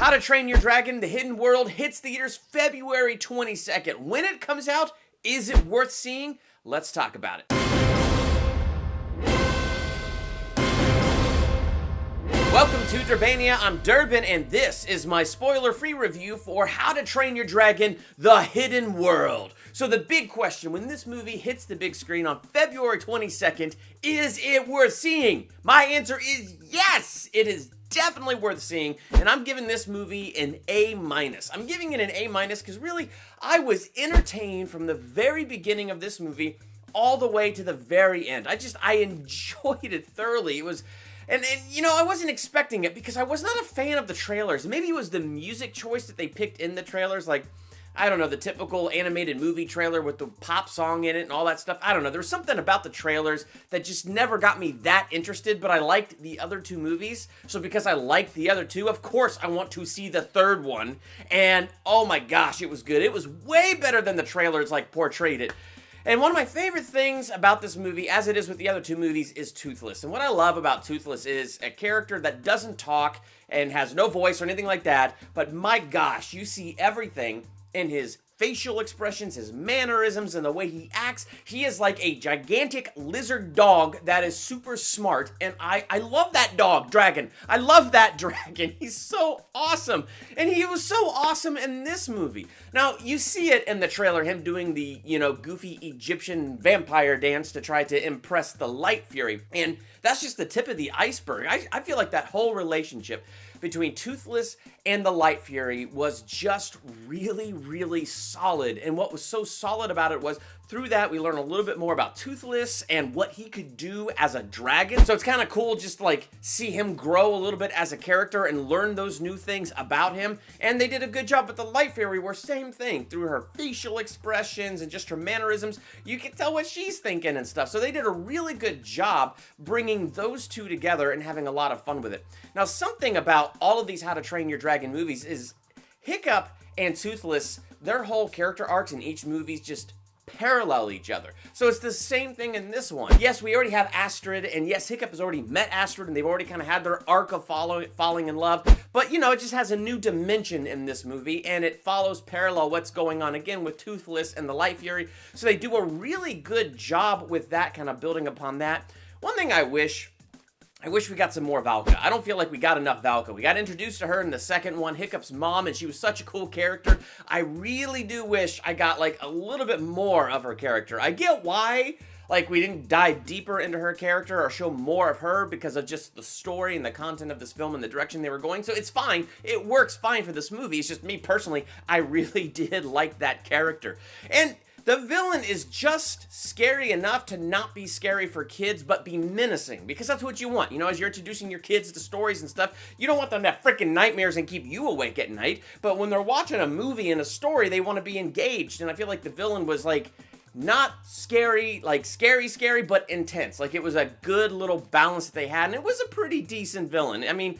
How to Train Your Dragon: The Hidden World hits theaters February 22nd. When it comes out, is it worth seeing? Let's talk about it. Welcome to Durbania. I'm Durbin, and this is my spoiler-free review for How to Train Your Dragon: The Hidden World. So the big question when this movie hits the big screen on February 22nd, is it worth seeing? My answer is yes, it is definitely worth seeing, and I'm giving this movie an A-. I'm giving it an A- because really, I was entertained from the very beginning of this movie all the way to the very end. I enjoyed it thoroughly. It was... And you know, I wasn't expecting it because I was not a fan of the trailers. Maybe it was the music choice that they picked in the trailers, like, I don't know, the typical animated movie trailer with the pop song in it and all that stuff. I don't know. There was something about the trailers that just never got me that interested, but I liked the other two movies. So because I liked the other two, of course I want to see the third one. And oh my gosh, it was good. It was way better than the trailers like portrayed it. And one of my favorite things about this movie, as it is with the other two movies, is Toothless. And what I love about Toothless is a character that doesn't talk and has no voice or anything like that, but my gosh, you see everything in his facial expressions, his mannerisms, and the way he acts. He is like a gigantic lizard dog that is super smart, and I love that dog, Dragon. I love that dragon. He's so awesome, and he was so awesome in this movie. Now, you see it in the trailer, him doing the, you know, goofy Egyptian vampire dance to try to impress the Light Fury, and that's just the tip of the iceberg. I feel like that whole relationship between Toothless and the Light Fury was just really, really solid. And what was so solid about it was through that we learn a little bit more about Toothless and what he could do as a dragon. So it's kind of cool just to like see him grow a little bit as a character and learn those new things about him. And they did a good job with the Light Fury, where same thing, through her facial expressions and just her mannerisms, you can tell what she's thinking and stuff. So they did a really good job bringing those two together and having a lot of fun with it. Now, something about all of these How to Train Your Dragon movies is Hiccup and Toothless, their whole character arcs in each movie just parallel each other. So it's the same thing in this one. Yes, we already have Astrid, and yes, Hiccup has already met Astrid, and they've already kind of had their arc of falling in love, but you know, it just has a new dimension in this movie, and it follows parallel what's going on again with Toothless and the Light Fury. So they do a really good job with that, kind of building upon that. One thing I wish we got some more Valka. I don't feel like we got enough Valka. We got introduced to her in the second one, Hiccup's mom, and she was such a cool character. I really do wish I got like a little bit more of her character. I get why like we didn't dive deeper into her character or show more of her because of just the story and the content of this film and the direction they were going. So it's fine. It works fine for this movie. It's just me personally, I really did like that character. And the villain is just scary enough to not be scary for kids, but be menacing, because that's what you want. You know, as you're introducing your kids to stories and stuff, you don't want them to have freaking nightmares and keep you awake at night, but when they're watching a movie and a story, they want to be engaged, and I feel like the villain was, like, not scary, like scary, but intense. Like, it was a good little balance that they had, and it was a pretty decent villain. I mean,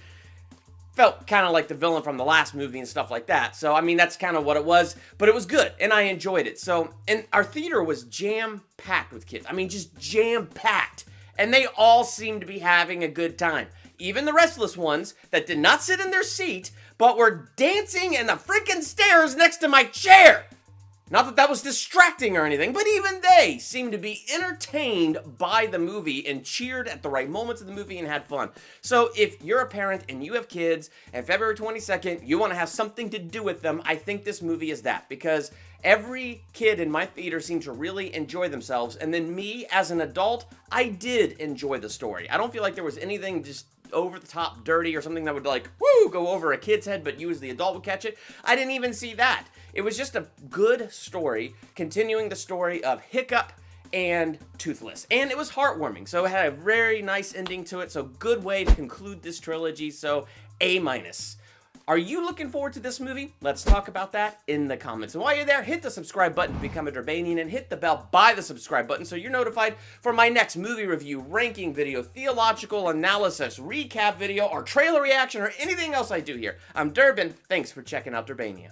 felt kind of like the villain from the last movie and stuff like that. So, I mean, that's kind of what it was, but it was good, and I enjoyed it. So, and our theater was jam-packed with kids. I mean, just jam-packed. And they all seemed to be having a good time. Even the restless ones that did not sit in their seat, but were dancing in the freaking stairs next to my chair. Not that that was distracting or anything, but even they seemed to be entertained by the movie and cheered at the right moments of the movie and had fun. So if you're a parent and you have kids and February 22nd, you want to have something to do with them, I think this movie is that, because every kid in my theater seemed to really enjoy themselves. And then me, as an adult, I did enjoy the story. I don't feel like there was anything just over the top dirty or something that would like, woo, go over a kid's head, but you as the adult would catch it. I didn't even see that. It was just a good story, continuing the story of Hiccup and Toothless. And it was heartwarming, so it had a very nice ending to it, so good way to conclude this trilogy, so A-. Are you looking forward to this movie? Let's talk about that in the comments. And while you're there, hit the subscribe button to become a Durbanian and hit the bell by the subscribe button so you're notified for my next movie review, ranking video, theological analysis, recap video, or trailer reaction, or anything else I do here. I'm Durbin. Thanks for checking out Durbania.